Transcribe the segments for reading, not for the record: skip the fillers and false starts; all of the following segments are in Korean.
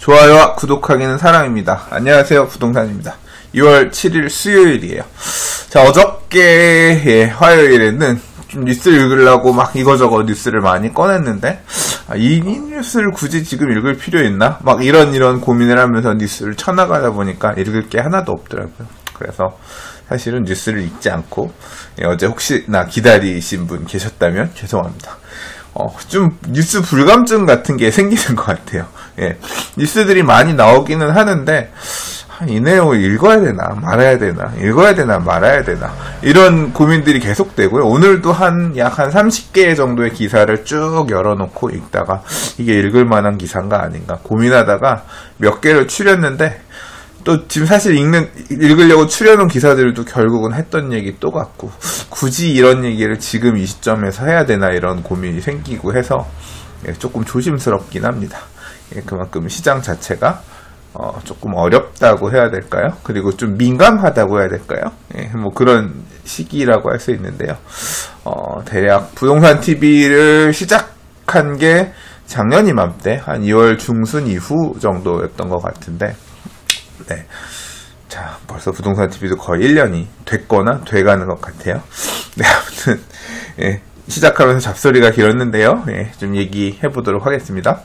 좋아요와 구독하기는 사랑입니다. 안녕하세요, 부동산입니다. 2월 7일 수요일이에요. 자, 어저께 화요일에는 좀 뉴스를 읽으려고 막 이거저거 뉴스를 많이 꺼냈는데 이 뉴스를 굳이 지금 읽을 필요 있나? 막 이런 고민을 하면서 뉴스를 쳐나가다 보니까 읽을 게 하나도 없더라고요. 그래서 사실은 뉴스를 읽지 않고 어제 혹시나 기다리신 분 계셨다면 죄송합니다. 좀 뉴스 불감증 같은 게 생기는 것 같아요. 예. 뉴스들이 많이 나오기는 하는데 이 내용을 읽어야 되나 말아야 되나, 읽어야 되나 말아야 되나, 이런 고민들이 계속되고요. 오늘도 약 한 30개 정도의 기사를 쭉 열어놓고 읽다가 이게 읽을 만한 기사인가 아닌가 고민하다가 몇 개를 추렸는데, 또 지금 사실 읽으려고 추려놓은 기사들도 결국은 했던 얘기 또 같고, 굳이 이런 얘기를 지금 이 시점에서 해야 되나 이런 고민이 생기고 해서 조금 조심스럽긴 합니다. 그만큼 시장 자체가 조금 어렵다고 해야 될까요? 그리고 좀 민감하다고 해야 될까요? 뭐 그런 시기라고 할 수 있는데요. 대략 부동산 TV를 시작한 게 작년 이맘때 한 2월 중순 이후 정도였던 것 같은데, 네. 자, 벌써 부동산 TV도 거의 1년이 됐거나 돼가는 것 같아요. 네, 아무튼, 시작하면서 잡소리가 길었는데요. 좀 얘기해 보도록 하겠습니다.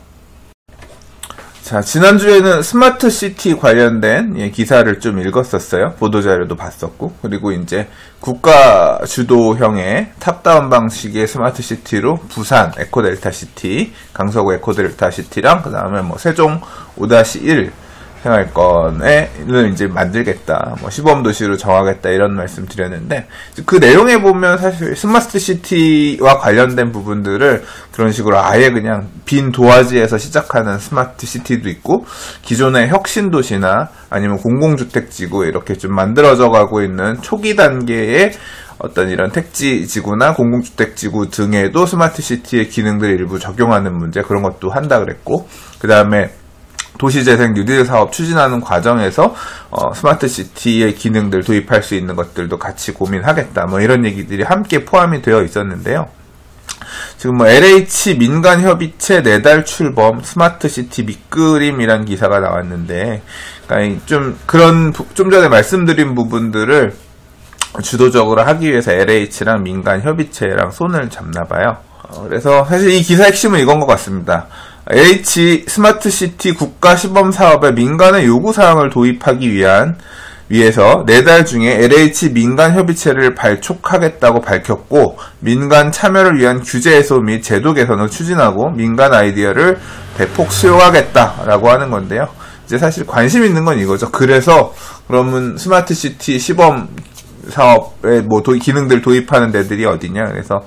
자, 지난주에는 스마트 시티 관련된 기사를 좀 읽었었어요. 보도자료도 봤었고, 그리고 이제 국가 주도형의 탑다운 방식의 스마트 시티로 부산 에코델타 시티, 강서구 에코델타 시티랑 그 다음에 뭐 세종 5-1 생활권을 이제 만들겠다, 뭐 시범도시로 정하겠다, 이런 말씀 드렸는데, 그 내용에 보면 사실 스마트 시티와 관련된 부분들을 그런 식으로 아예 그냥 빈 도화지에서 시작하는 스마트 시티도 있고, 기존의 혁신도시나 아니면 공공주택지구 이렇게 좀 만들어져 가고 있는 초기 단계의 어떤 이런 택지지구나 공공주택지구 등에도 스마트 시티의 기능들을 일부 적용하는 문제, 그런 것도 한다 그랬고, 그 다음에 도시재생 뉴딜 사업 추진하는 과정에서 스마트 시티의 기능들 도입할 수 있는 것들도 같이 고민하겠다, 뭐 이런 얘기들이 함께 포함이 되어 있었는데요. 지금 뭐 LH 민간협의체 4달 출범 스마트 시티 밑그림이란 기사가 나왔는데, 그러니까 좀 전에 말씀드린 부분들을 주도적으로 하기 위해서 LH랑 민간협의체랑 손을 잡나봐요. 그래서 사실 이 기사 핵심은 이건 것 같습니다. LH 스마트 시티 국가 시범 사업에 민간의 요구사항을 도입하기 위해서 4달 중에 LH 민간 협의체를 발족하겠다고 밝혔고, 민간 참여를 위한 규제 해소 및 제도 개선을 추진하고 민간 아이디어를 대폭 수용하겠다라고 하는 건데요. 이제 사실 관심 있는 건 이거죠. 그래서 그러면 스마트 시티 시범 사업에 뭐 기능들 도입하는 데들이 어디냐? 그래서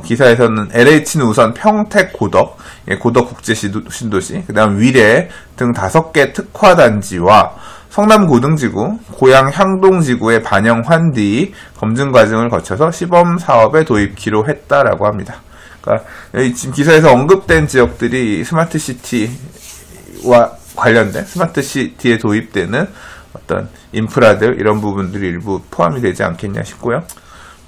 기사에서는 LH는 우선 평택 고덕, 고덕 국제 신도시, 그 다음 위례 등 5개 특화단지와 성남 고등지구, 고양 향동지구에 반영한 뒤 검증 과정을 거쳐서 시범 사업에 도입키로 했다라고 합니다. 그러니까 지금 기사에서 언급된 지역들이 스마트 시티와 관련된 스마트 시티에 도입되는 어떤 인프라들, 이런 부분들이 일부 포함이 되지 않겠냐 싶고요.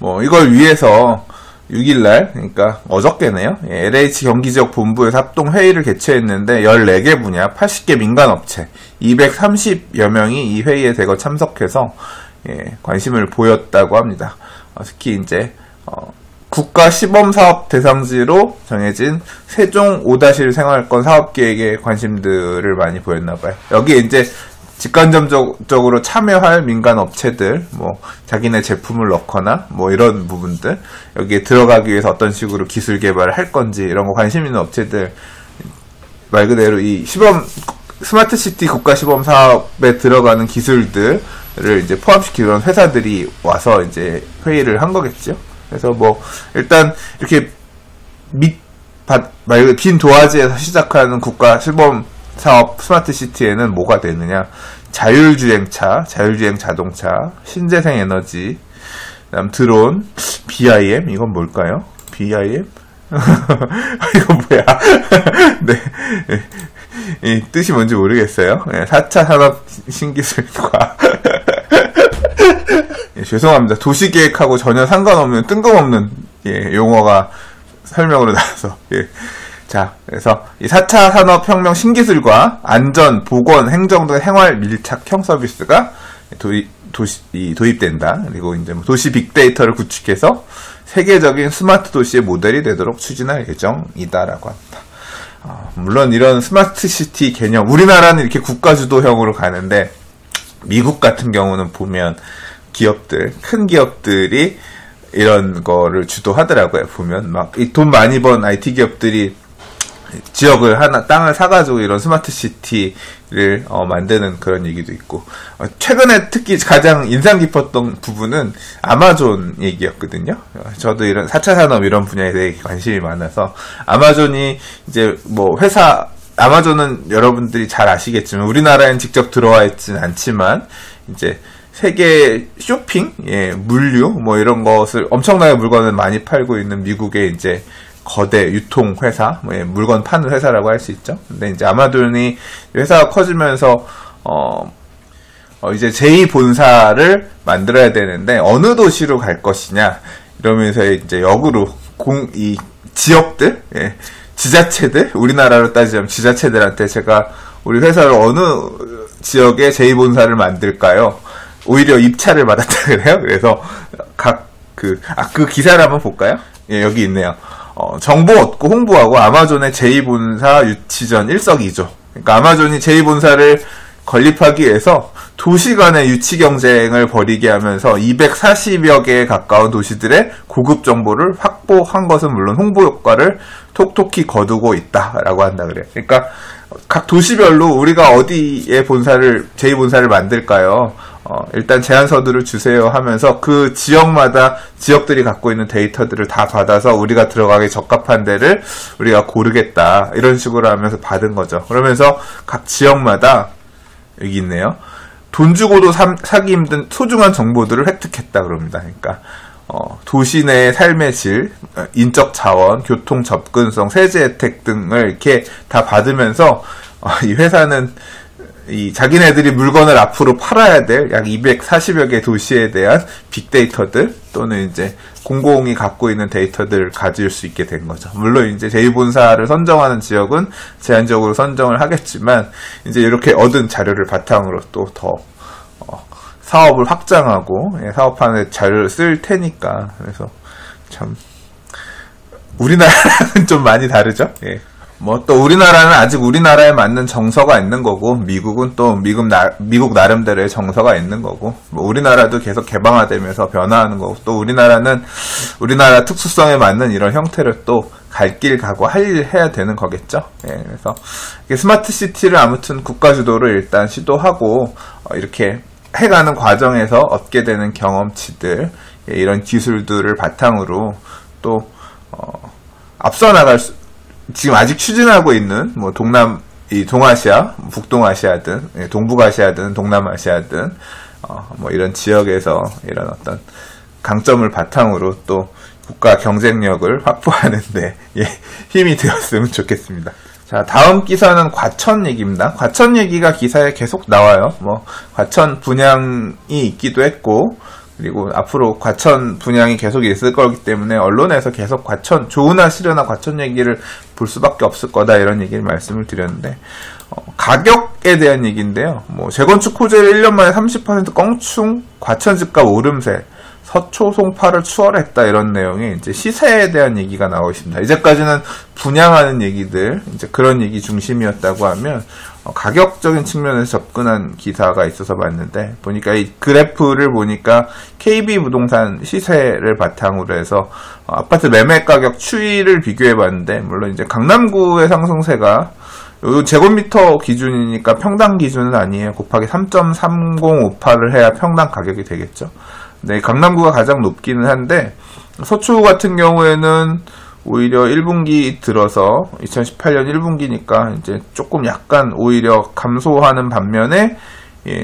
뭐 이걸 위해서 6일날, 그러니까 어저께네요. LH 경기지역 본부에서 합동회의를 개최했는데 14개 분야, 80개 민간업체, 230여 명이 이 회의에 대거 참석해서 관심을 보였다고 합니다. 특히 이제 국가 시범사업 대상지로 정해진 세종 5-1 생활권 사업계획에 관심들을 많이 보였나봐요. 여기에 이제 직간접적으로 참여할 민간 업체들, 뭐 자기네 제품을 넣거나 뭐 이런 부분들, 여기에 들어가기 위해서 어떤 식으로 기술 개발을 할 건지 이런 거 관심 있는 업체들, 말 그대로 이 시범 스마트 시티 국가 시범 사업에 들어가는 기술들을 이제 포함시키는 회사들이 와서 이제 회의를 한 거겠죠. 그래서 뭐 일단 이렇게 말 그대로 빈 도화지에서 시작하는 국가 시범 사업 스마트 시티에는 뭐가 되느냐? 자율주행차, 자율주행 자동차, 신재생 에너지, 그다음 드론, BIM, 이건 뭘까요? BIM? 이건 뭐야? 네. 이 뜻이 뭔지 모르겠어요. 4차 산업 신기술과 죄송합니다. 도시계획하고 전혀 상관없는 뜬금없는 용어가 설명으로 나와서 자, 그래서 이 4차 산업혁명 신기술과 안전, 보건, 행정 등 생활 밀착형 서비스가 도입된다. 그리고 이제 도시 빅데이터를 구축해서 세계적인 스마트 도시의 모델이 되도록 추진할 예정이다라고 합니다. 물론 이런 스마트 시티 개념, 우리나라는 이렇게 국가주도형으로 가는데 미국 같은 경우는 보면 기업들, 큰 기업들이 이런 거를 주도하더라고요. 보면 막 이 돈 많이 번 IT 기업들이 지역을 땅을 사가지고 이런 스마트 시티를 만드는 그런 얘기도 있고, 최근에 특히 가장 인상 깊었던 부분은 아마존 얘기였거든요. 저도 이런 4차 산업 이런 분야에 대해 관심이 많아서, 아마존이 이제 뭐 아마존은 여러분들이 잘 아시겠지만 우리나라엔 직접 들어와 있지는 않지만 이제 세계 쇼핑, 물류 뭐 이런 것을 엄청나게 물건을 많이 팔고 있는 미국의 이제 거대 유통 회사, 물건 파는 회사라고 할 수 있죠. 근데 이제 아마존이 회사가 커지면서 이제 제2본사를 만들어야 되는데 어느 도시로 갈 것이냐 이러면서 이제 역으로 이 지역들, 지자체들, 우리나라로 따지면 지자체들한테 제가 우리 회사를 어느 지역에 제2본사를 만들까요? 오히려 입찰을 받았다 그래요. 그래서 그 기사를 한번 볼까요? 여기 있네요. 정보 얻고 홍보하고 아마존의 제2본사 유치 전 일석이조. 그러니까 아마존이 제2본사를 건립하기 위해서 도시 간의 유치 경쟁을 벌이게 하면서 240여 개에 가까운 도시들의 고급 정보를 확보한 것은 물론 홍보 효과를 톡톡히 거두고 있다라고 한다 그래요. 그러니까 각 도시별로 우리가 어디에 제2본사를 만들까요? 일단 제안서들을 주세요 하면서 그 지역마다 지역들이 갖고 있는 데이터들을 다 받아서 우리가 들어가기 적합한 데를 우리가 고르겠다. 이런 식으로 하면서 받은 거죠. 그러면서 각 지역마다 여기 있네요. 돈 주고도 사기 힘든 소중한 정보들을 획득했다 그럽니다. 그러니까 도시 내의 삶의 질, 인적 자원, 교통 접근성, 세제 혜택 등을 이렇게 다 받으면서 이 회사는 자기네들이 물건을 앞으로 팔아야 될 약 240여 개 도시에 대한 빅데이터들 또는 이제 공공이 갖고 있는 데이터들을 가질 수 있게 된 거죠. 물론 이제 제2본사를 선정하는 지역은 제한적으로 선정을 하겠지만 이제 이렇게 얻은 자료를 바탕으로 또 더 사업을 확장하고 사업하는 자료를 쓸 테니까. 그래서 참 우리나라는 좀 많이 다르죠. 뭐 또 우리나라는 아직 우리나라에 맞는 정서가 있는 거고 미국은 또 미국 나름대로의 정서가 있는 거고, 뭐 우리나라도 계속 개방화되면서 변화하는 거고, 또 우리나라는 우리나라 특수성에 맞는 이런 형태를 또 갈 길 가고 해야 되는 거겠죠. 그래서 스마트 시티를 아무튼 국가 주도로 일단 시도하고 이렇게 해가는 과정에서 얻게 되는 경험치들, 이런 기술들을 바탕으로 또 앞서 나갈 지금 아직 추진하고 있는 뭐 동아시아, 북동아시아든 동북아시아든 동남아시아든 뭐 이런 지역에서 이런 어떤 강점을 바탕으로 또 국가 경쟁력을 확보하는데 힘이 되었으면 좋겠습니다. 자, 다음 기사는 과천 얘기입니다. 과천 얘기가 기사에 계속 나와요. 뭐 과천 분양이 있기도 했고, 그리고 앞으로 과천 분양이 계속 있을 거기 때문에 언론에서 계속 좋으나 싫으나 과천 얘기를 볼 수밖에 없을 거다, 이런 얘기를 말씀을 드렸는데, 가격에 대한 얘기인데요. 뭐 재건축 호재를 1년 만에 30% 껑충, 과천 집값 오름세, 서초 송파를 추월했다, 이런 내용의 이제 시세에 대한 얘기가 나오고 있습니다. 이제까지는 분양하는 얘기들, 이제 그런 얘기 중심이었다고 하면 가격적인 측면에서 접근한 기사가 있어서 봤는데, 보니까 이 그래프를 보니까 KB부동산 시세를 바탕으로 해서 아파트 매매 가격 추이를 비교해 봤는데, 물론 이제 강남구의 상승세가 제곱미터 기준이니까 평당 기준은 아니에요. 곱하기 3.3058을 해야 평당 가격이 되겠죠. 네, 강남구가 가장 높기는 한데, 서초 같은 경우에는 오히려 1분기 들어서 2018년 1분기니까 이제 조금 약간 오히려 감소하는 반면에,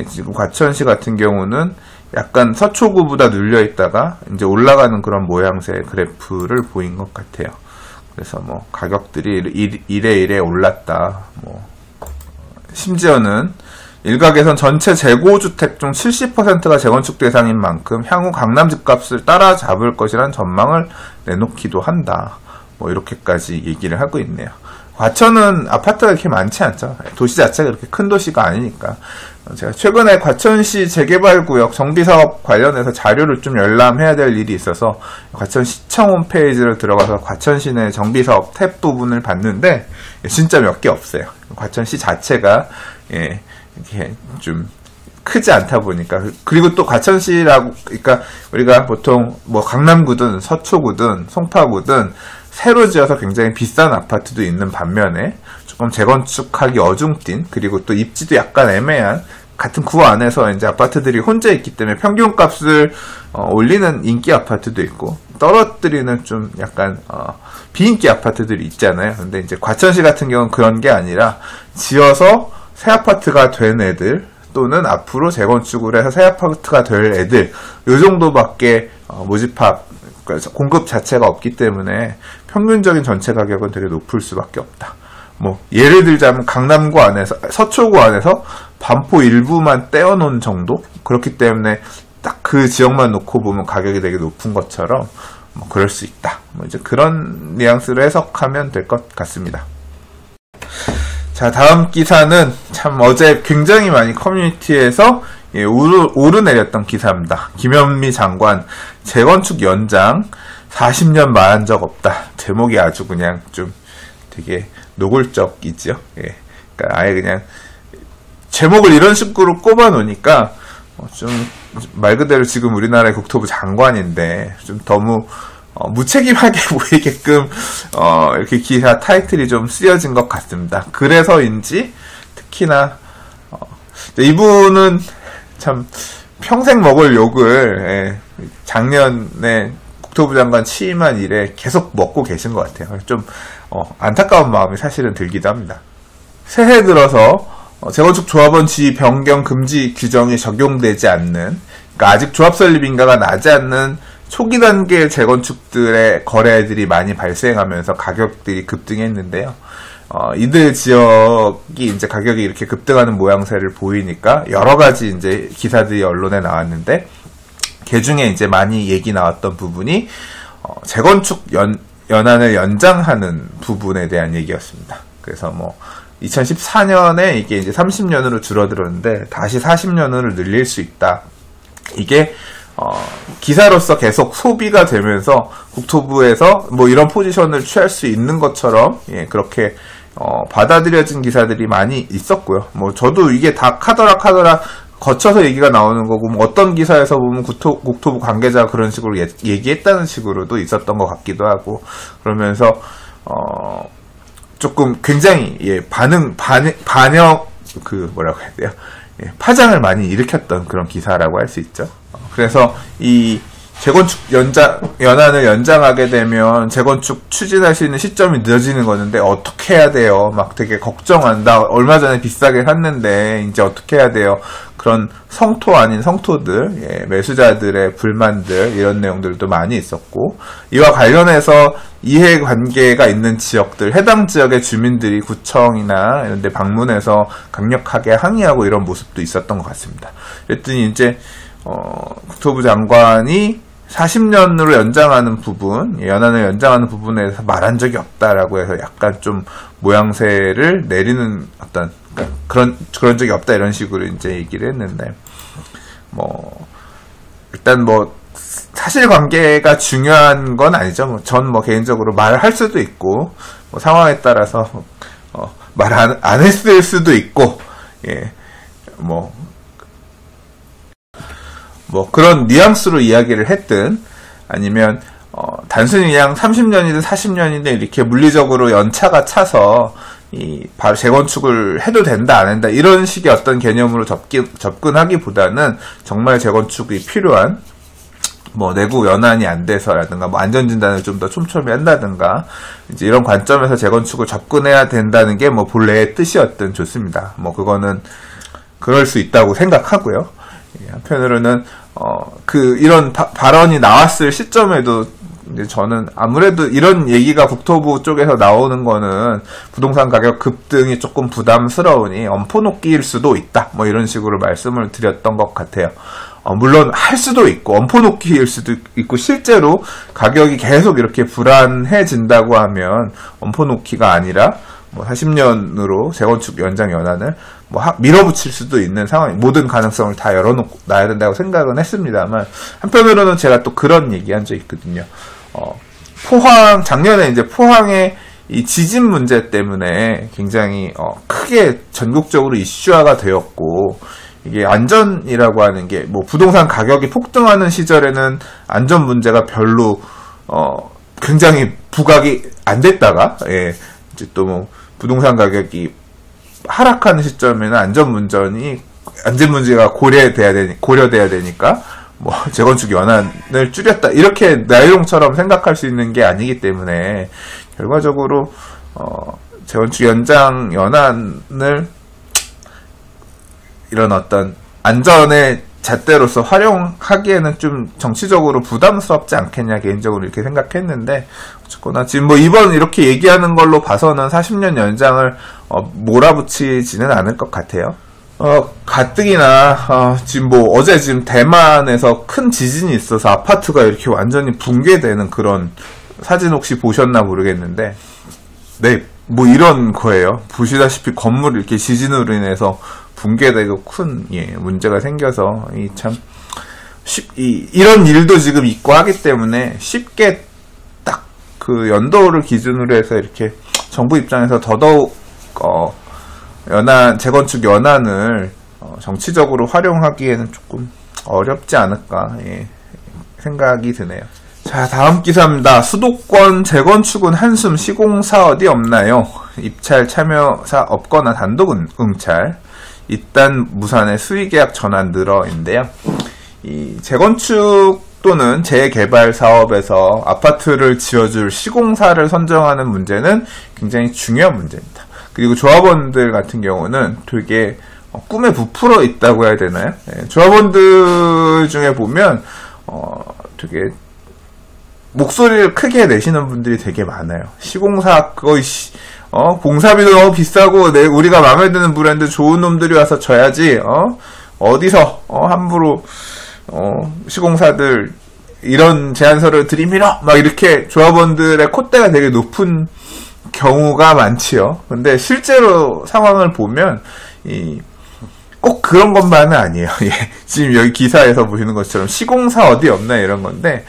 지금 과천시 같은 경우는 약간 서초구보다 눌려 있다가 이제 올라가는 그런 모양새의 그래프를 보인 것 같아요. 그래서 뭐 가격들이 이래 올랐다. 뭐 심지어는 일각에선 전체 재고주택 중 70%가 재건축 대상인 만큼 향후 강남 집값을 따라잡을 것이란 전망을 내놓기도 한다. 뭐 이렇게까지 얘기를 하고 있네요. 과천은 아파트가 이렇게 많지 않죠. 도시 자체가 그렇게 큰 도시가 아니니까. 제가 최근에 과천시 재개발구역 정비사업 관련해서 자료를 좀 열람해야 될 일이 있어서 과천시청 홈페이지를 들어가서 과천시 내 정비사업 탭 부분을 봤는데 진짜 몇 개 없어요. 과천시 자체가 이렇게 좀 크지 않다 보니까. 그리고 또 과천시라고, 그러니까 우리가 보통 뭐 강남구든 서초구든 송파구든 새로 지어서 굉장히 비싼 아파트도 있는 반면에 조금 재건축하기 어중뛴, 그리고 또 입지도 약간 애매한 같은 구 안에서 이제 아파트들이 혼자 있기 때문에 평균값을 올리는 인기 아파트도 있고 떨어뜨리는 좀 약간 비인기 아파트들이 있잖아요. 근데 이제 과천시 같은 경우는 그런 게 아니라 지어서 새 아파트가 된 애들 또는 앞으로 재건축을 해서 새 아파트가 될 애들 요 정도밖에 모집합 공급 자체가 없기 때문에 평균적인 전체 가격은 되게 높을 수밖에 없다. 뭐 예를 들자면 강남구 안에서 서초구 안에서 반포 일부만 떼어놓은 정도? 그렇기 때문에 딱 그 지역만 놓고 보면 가격이 되게 높은 것처럼 뭐 그럴 수 있다. 뭐 이제 그런 뉘앙스로 해석하면 될 것 같습니다. 자, 다음 기사는 참 어제 굉장히 많이 커뮤니티에서 오르내렸던 기사입니다. 김현미 장관 재건축 연장 40년 말한 적 없다. 제목이 아주 그냥 좀 되게 노골적이죠. 예. 그러니까 아예 그냥 제목을 이런 식으로 꼽아 놓으니까 좀 말 그대로 지금 우리나라의 국토부 장관인데 좀 너무 무책임하게 보이게끔 이렇게 기사 타이틀이 좀 쓰여진 것 같습니다. 그래서인지 특히나 이분은 참 평생 먹을 욕을 작년에 국토부 장관 취임한 이래 계속 먹고 계신 것 같아요. 좀 안타까운 마음이 사실은 들기도 합니다. 새해 들어서 재건축 조합원 지위 변경 금지 규정이 적용되지 않는, 그러니까 아직 조합 설립 인가가 나지 않는 초기 단계 재건축들의 거래들이 많이 발생하면서 가격들이 급등했는데요. 이들 지역이 이제 가격이 이렇게 급등하는 모양새를 보이니까 여러 가지 이제 기사들이 언론에 나왔는데, 그 중에 이제 많이 얘기 나왔던 부분이 재건축 연한을 연장하는 부분에 대한 얘기였습니다. 그래서 뭐 2014년에 이게 이제 30년으로 줄어들었는데 다시 40년으로 늘릴 수 있다. 이게 기사로서 계속 소비가 되면서 국토부에서 뭐 이런 포지션을 취할 수 있는 것처럼 그렇게 받아들여진 기사들이 많이 있었고요. 뭐 저도 이게 다 카더라 거쳐서 얘기가 나오는 거고, 뭐 어떤 기사에서 보면 국토부 관계자가 그런 식으로 얘기했다는 식으로도 있었던 것 같기도 하고, 그러면서 조금 굉장히 반영 뭐라고 해야 돼요? 파장을 많이 일으켰던 그런 기사라고 할 수 있죠. 그래서 이 재건축 연한을 연장하게 되면 재건축 추진할 수 있는 시점이 늦어지는 거는데 어떻게 해야 돼요? 막 되게 걱정한다. 얼마 전에 비싸게 샀는데 이제 어떻게 해야 돼요? 그런 성토 아닌 성토들, 매수자들의 불만들, 이런 내용들도 많이 있었고, 이와 관련해서 이해관계가 있는 지역들, 해당 지역의 주민들이 구청이나 이런 데 방문해서 강력하게 항의하고 이런 모습도 있었던 것 같습니다. 그랬더니 이제 국토부 장관이 40년으로 연장하는 부분, 연한을 연장하는 부분에 대해서 말한 적이 없다라고 해서 약간 좀 모양새를 내리는 어떤, 그러니까 그런 적이 없다 이런 식으로 이제 얘기를 했는데, 뭐 일단 뭐 사실관계가 중요한 건 아니죠. 전 뭐 개인적으로 말을 할 수도 있고, 뭐 상황에 따라서 말 안 했을 수도 있고, 뭐 그런 뉘앙스로 이야기를 했든, 아니면 단순히 그냥 30년이든 40년이든 이렇게 물리적으로 연차가 차서 바로 재건축을 해도 된다 안 한다 이런 식의 어떤 개념으로 접근하기보다는 정말 재건축이 필요한, 뭐 내구 연한이 안 돼서라든가 뭐 안전진단을 좀 더 촘촘히 한다든가 이제 이런 관점에서 재건축을 접근해야 된다는 게 뭐 본래의 뜻이었든 좋습니다. 뭐 그거는 그럴 수 있다고 생각하고요. 한편으로는 이런 발언이 나왔을 시점에도 이제 저는 아무래도 이런 얘기가 국토부 쪽에서 나오는 거는 부동산 가격 급등이 조금 부담스러우니 엄포 놓기일 수도 있다. 뭐 이런 식으로 말씀을 드렸던 것 같아요. 물론 할 수도 있고 엄포 놓기일 수도 있고, 실제로 가격이 계속 이렇게 불안해진다고 하면 엄포 놓기가 아니라 뭐 40년으로 재건축 연장 연한을 뭐 밀어붙일 수도 있는 상황, 모든 가능성을 다 열어놓고 놔야 된다고 생각은 했습니다만, 한편으로는 제가 또 그런 얘기 한 적 있거든요. 포항, 작년에 이제 포항의 이 지진 문제 때문에 굉장히 크게 전국적으로 이슈화가 되었고, 이게 안전이라고 하는 게 뭐 부동산 가격이 폭등하는 시절에는 안전 문제가 별로 굉장히 부각이 안 됐다가, 예, 이제 또 뭐 부동산 가격이 하락하는 시점에는 안전 문제가 고려돼야 되니까 뭐 재건축 연한을 줄였다, 이렇게 내용처럼 생각할 수 있는 게 아니기 때문에 결과적으로 재건축 연장 연한을 이런 어떤 안전의 잣대로서 활용하기에는 좀 정치적으로 부담스럽지 않겠냐, 개인적으로 이렇게 생각했는데, 어쨌거나 지금 뭐 이번 이렇게 얘기하는 걸로 봐서는 40년 연장을 몰아붙이지는 않을 것 같아요. 가뜩이나 지금 뭐 어제 지금 대만에서 큰 지진이 있어서 아파트가 이렇게 완전히 붕괴되는 그런 사진 혹시 보셨나 모르겠는데, 네, 뭐 이런 거예요. 보시다시피 건물이 이렇게 지진으로 인해서 붕괴되고 큰 문제가 생겨서 이런 일도 지금 있고 하기 때문에 쉽게 딱 그 연도를 기준으로 해서 이렇게 정부 입장에서 더더욱 재건축 연한을 정치적으로 활용하기에는 조금 어렵지 않을까 생각이 드네요. 자, 다음 기사입니다. 수도권 재건축은 한숨, 시공사 어디 없나요? 입찰 참여사 없거나 단독 응찰. 일단 무산의 수의계약 전환 늘어인데요. 이 재건축 또는 재개발 사업에서 아파트를 지어줄 시공사를 선정하는 문제는 굉장히 중요한 문제입니다. 그리고 조합원들 같은 경우는 되게 꿈에 부풀어 있다고 해야 되나요? 조합원들 중에 보면 되게 목소리를 크게 내시는 분들이 되게 많아요. 시공사 공사비도 너무 비싸고 우리가 마음에 드는 브랜드 좋은 놈들이 와서 져야지, 어디서 함부로 시공사들 이런 제안서를 들이밀어 막 이렇게 조합원들의 콧대가 되게 높은 경우가 많지요. 근데 실제로 상황을 보면 꼭 그런 것만은 아니에요. 지금 여기 기사에서 보시는 것처럼 시공사 어디 없나 이런 건데,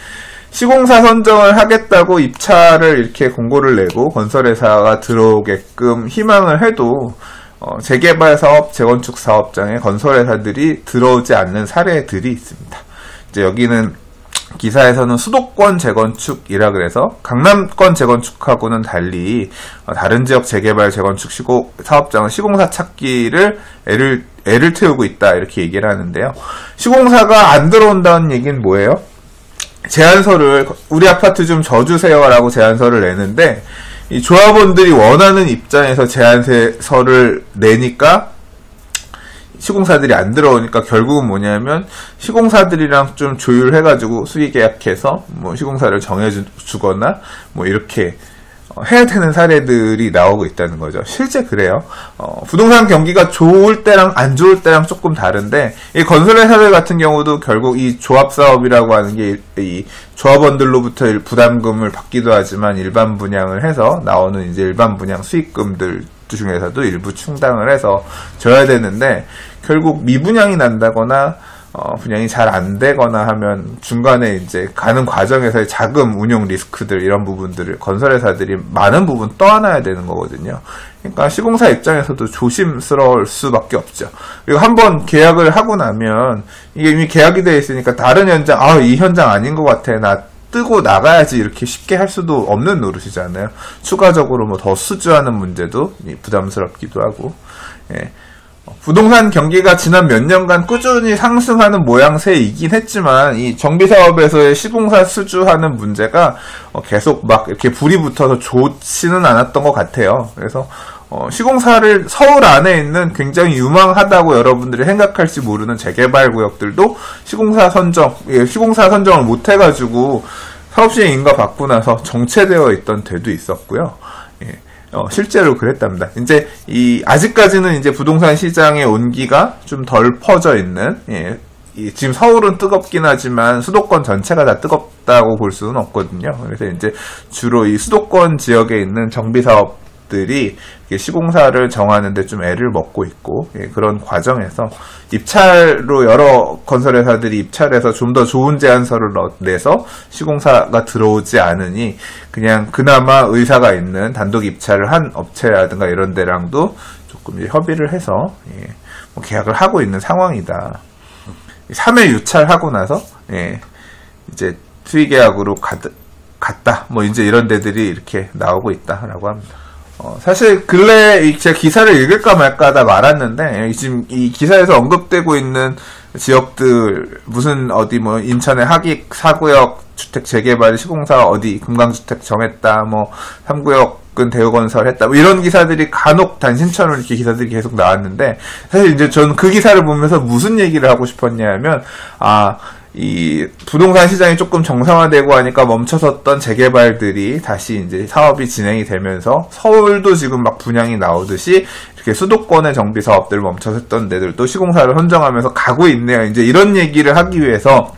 시공사 선정을 하겠다고 입찰을 이렇게 공고를 내고 건설회사가 들어오게끔 희망을 해도 재개발 사업, 재건축 사업장에 건설회사들이 들어오지 않는 사례들이 있습니다. 이제 여기는 기사에서는 수도권 재건축이라 그래서 강남권 재건축하고는 달리 다른 지역 재개발, 재건축 사업장은 시공사 찾기를 애를 태우고 있다, 이렇게 얘기를 하는데요. 시공사가 안 들어온다는 얘기는 뭐예요? 제안서를 우리 아파트 좀 져주세요라고 제안서를 내는데, 이 조합원들이 원하는 입장에서 제안서를 내니까 시공사들이 안 들어오니까 결국은 뭐냐면 시공사들이랑 좀 조율해가지고 수의 계약해서 뭐 시공사를 정해주거나 뭐 이렇게 해야 되는 사례들이 나오고 있다는 거죠. 실제 그래요. 부동산 경기가 좋을 때랑 안 좋을 때랑 조금 다른데, 이 건설회사들 같은 경우도 결국 이 조합사업이라고 하는 게 이 조합원들로부터 부담금을 받기도 하지만 일반 분양을 해서 나오는 이제 일반 분양 수익금들 중에서도 일부 충당을 해서 줘야 되는데, 결국 미분양이 난다거나 분양이 잘 안 되거나 하면 중간에 이제 가는 과정에서의 자금 운용 리스크들, 이런 부분들을 건설회사들이 많은 부분 떠안아야 되는 거거든요. 그러니까 시공사 입장에서도 조심스러울 수밖에 없죠. 그리고 한번 계약을 하고 나면 이게 이미 계약이 되어 있으니까 다른 현장, 이 현장 아닌 것 같아, 나 뜨고 나가야지, 이렇게 쉽게 할 수도 없는 노릇이잖아요. 추가적으로 뭐 더 수주하는 문제도 부담스럽기도 하고, 부동산 경기가 지난 몇 년간 꾸준히 상승하는 모양새이긴 했지만, 이 정비사업에서의 시공사 수주하는 문제가 계속 막 이렇게 불이 붙어서 좋지는 않았던 것 같아요. 그래서 시공사를 서울 안에 있는 굉장히 유망하다고 여러분들이 생각할지 모르는 재개발 구역들도 시공사 선정을 못 해가지고 사업시행 인가 받고 나서 정체되어 있던 데도 있었고요. 실제로 그랬답니다. 이제 아직까지는 이제 부동산 시장의 온기가 좀 덜 퍼져 있는, 지금 서울은 뜨겁긴 하지만 수도권 전체가 다 뜨겁다고 볼 수는 없거든요. 그래서 이제 주로 이 수도권 지역에 있는 정비사업 기업들이 시공사를 정하는데 좀 애를 먹고 있고, 예, 그런 과정에서 입찰로 여러 건설회사들이 입찰해서 좀 더 좋은 제안서를 내서 시공사가 들어오지 않으니 그냥 그나마 의사가 있는 단독 입찰을 한 업체라든가 이런 데랑도 조금 이제 협의를 해서, 예, 뭐 계약을 하고 있는 상황이다. 3회 유찰하고 나서, 예, 이제 수의계약으로 갔다. 뭐 이제 이런 데들이 이렇게 나오고 있다라고 합니다. 사실 근래 제가 기사를 읽을까 말까 하다 말았는데, 지금 이 기사에서 언급되고 있는 지역들, 무슨 어디 뭐 인천의 하객 4구역 주택 재개발 시공사 어디 금강주택 정했다, 뭐 3구역은 대우건설 했다, 뭐 이런 기사들이 간혹 단신처럼 이렇게 기사들이 계속 나왔는데, 사실 이제 전 그 기사를 보면서 무슨 얘기를 하고 싶었냐면, 이 부동산 시장이 조금 정상화되고 하니까 멈춰섰던 재개발들이 다시 이제 사업이 진행이 되면서 서울도 지금 막 분양이 나오듯이 이렇게 수도권의 정비 사업들 멈춰섰던 데들도 시공사를 선정하면서 가고 있네요. 이제 이런 얘기를 하기 위해서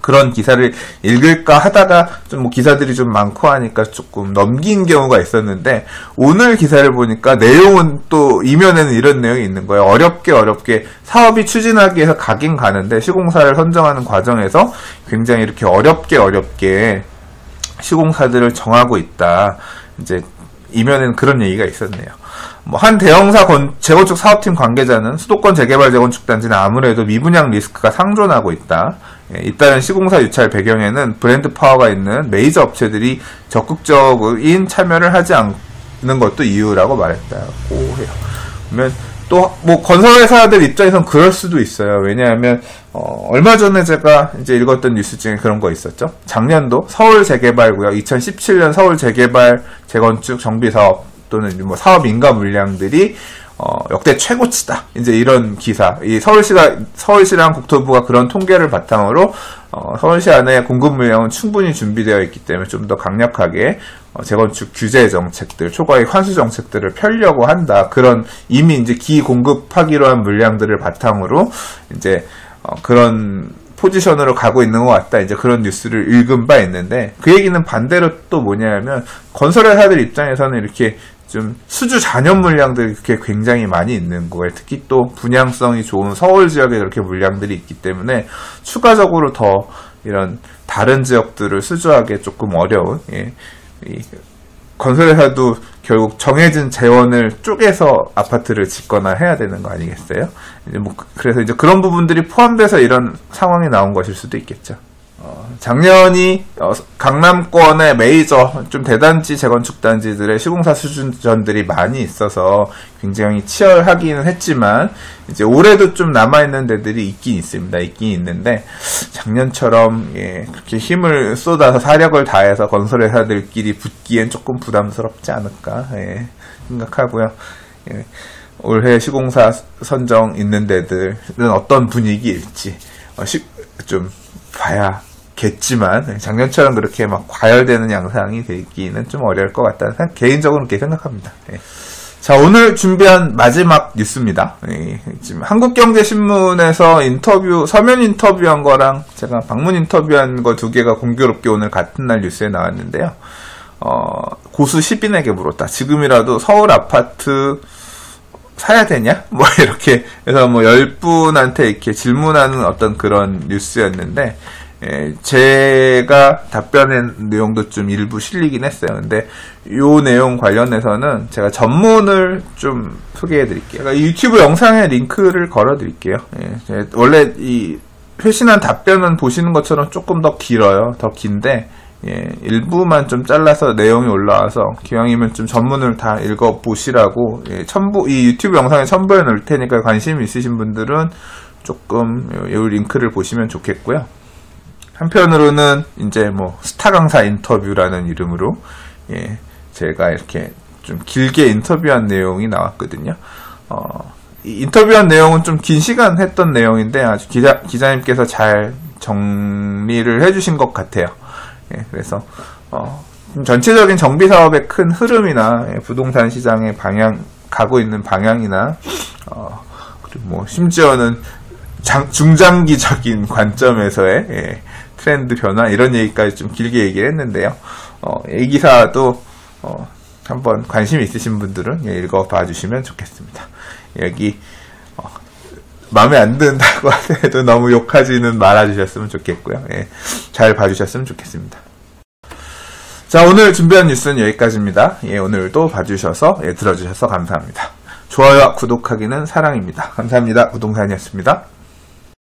그런 기사를 읽을까 하다가 좀 뭐 기사들이 좀 많고 하니까 조금 넘긴 경우가 있었는데, 오늘 기사를 보니까 내용은 또 이면에는 이런 내용이 있는 거예요. 어렵게 사업이 추진하기 위해서 가긴 가는데 시공사를 선정하는 과정에서 굉장히 이렇게 어렵게 시공사들을 정하고 있다. 이제 이면에는 그런 얘기가 있었네요. 뭐 한 대형사 재건축 사업팀 관계자는 수도권 재개발 재건축 단지는 아무래도 미분양 리스크가 상존하고 있다. 예, 잇따른 시공사 유찰 배경에는 브랜드 파워가 있는 메이저 업체들이 적극적인 참여를 하지 않는 것도 이유라고 말했다고 해요. 그러면 또 뭐 건설회사들 입장에선 그럴 수도 있어요. 왜냐하면 얼마 전에 제가 이제 읽었던 뉴스 중에 그런 거 있었죠. 작년도 서울 재개발구역 2017년 서울 재개발 재건축 정비 사업 또는 뭐 사업 인가 물량들이 역대 최고치다. 이제 이런 기사. 이 서울시랑 국토부가 그런 통계를 바탕으로 서울시 안에 공급 물량은 충분히 준비되어 있기 때문에 좀 더 강력하게 재건축 규제 정책들, 초과이익 환수 정책들을 펴려고 한다. 그런 이미 이제 기공급하기로 한 물량들을 바탕으로 이제 그런 포지션으로 가고 있는 것 같다. 이제 그런 뉴스를 읽은 바 있는데, 그 얘기는 반대로 또 뭐냐면 건설회사들 입장에서는 이렇게 좀 수주 잔여 물량들이 그렇게 굉장히 많이 있는 거예요. 특히 또 분양성이 좋은 서울 지역에 그렇게 물량들이 있기 때문에 추가적으로 더 이런 다른 지역들을 수주하기 조금 어려운, 예, 이 건설회사도 결국 정해진 재원을 쪼개서 아파트를 짓거나 해야 되는 거 아니겠어요? 이제 뭐 그래서 이제 그런 부분들이 포함돼서 이런 상황이 나온 것일 수도 있겠죠. 작년이 강남권의 메이저 좀 대단지 재건축 단지들의 시공사 수준전들이 많이 있어서 굉장히 치열하기는 했지만, 이제 올해도 좀 남아있는 데들이 있긴 있습니다. 있긴 있는데 작년처럼, 예, 그렇게 힘을 쏟아서 사력을 다해서 건설회사들끼리 붙기엔 조금 부담스럽지 않을까, 예, 생각하고요. 예, 올해 시공사 선정 있는 데들은 어떤 분위기일지 좀 봐야겠지만, 작년처럼 그렇게 막 과열되는 양상이 되기는 좀 어려울 것 같다는 개인적으로 그렇게 생각합니다. 예. 자, 오늘 준비한 마지막 뉴스입니다. 예, 지금 한국경제신문에서 서면 인터뷰한 거랑 제가 방문 인터뷰한 거 두 개가 공교롭게 오늘 같은 날 뉴스에 나왔는데요. 고수 10인에게 물었다. 지금이라도 서울 아파트 사야 되냐? 뭐 이렇게 해서 뭐 10분한테 이렇게 질문하는 어떤 그런 뉴스였는데, 예, 제가 답변한 내용도 좀 일부 실리긴 했어요. 근데 요 내용 관련해서는 제가 전문을 좀 소개해 드릴게요. 그러니까 유튜브 영상에 링크를 걸어 드릴게요. 예, 원래 이 회신한 답변은 보시는 것처럼 조금 더 길어요. 더 긴데, 예, 일부만 좀 잘라서 내용이 올라와서 기왕이면 좀 전문을 다 읽어보시라고, 예, 이 유튜브 영상에 첨부해 놓을 테니까 관심 있으신 분들은 조금 이 링크를 보시면 좋겠고요. 한편으로는 이제 뭐 스타 강사 인터뷰라는 이름으로, 예, 제가 이렇게 좀 길게 인터뷰한 내용이 나왔거든요. 이 인터뷰한 내용은 좀 긴 시간 했던 내용인데 아주 기자님께서 잘 정리를 해주신 것 같아요. 예, 그래서 전체적인 정비 사업의 큰 흐름이나, 예, 부동산 시장의 가고 있는 방향이나, 그리고 뭐 심지어는 중장기적인 관점에서의, 예, 트렌드 변화 이런 얘기까지 좀 길게 얘기를 했는데요. 이 기사도 한번 관심 있으신 분들은 읽어봐 주시면 좋겠습니다. 여기 마음에 안 든다고 해도 너무 욕하지는 말아주셨으면 좋겠고요. 잘 봐주셨으면 좋겠습니다. 자, 오늘 준비한 뉴스는 여기까지입니다. 오늘도 봐주셔서 들어주셔서 감사합니다. 좋아요와 구독하기는 사랑입니다. 감사합니다. 부동산이었습니다.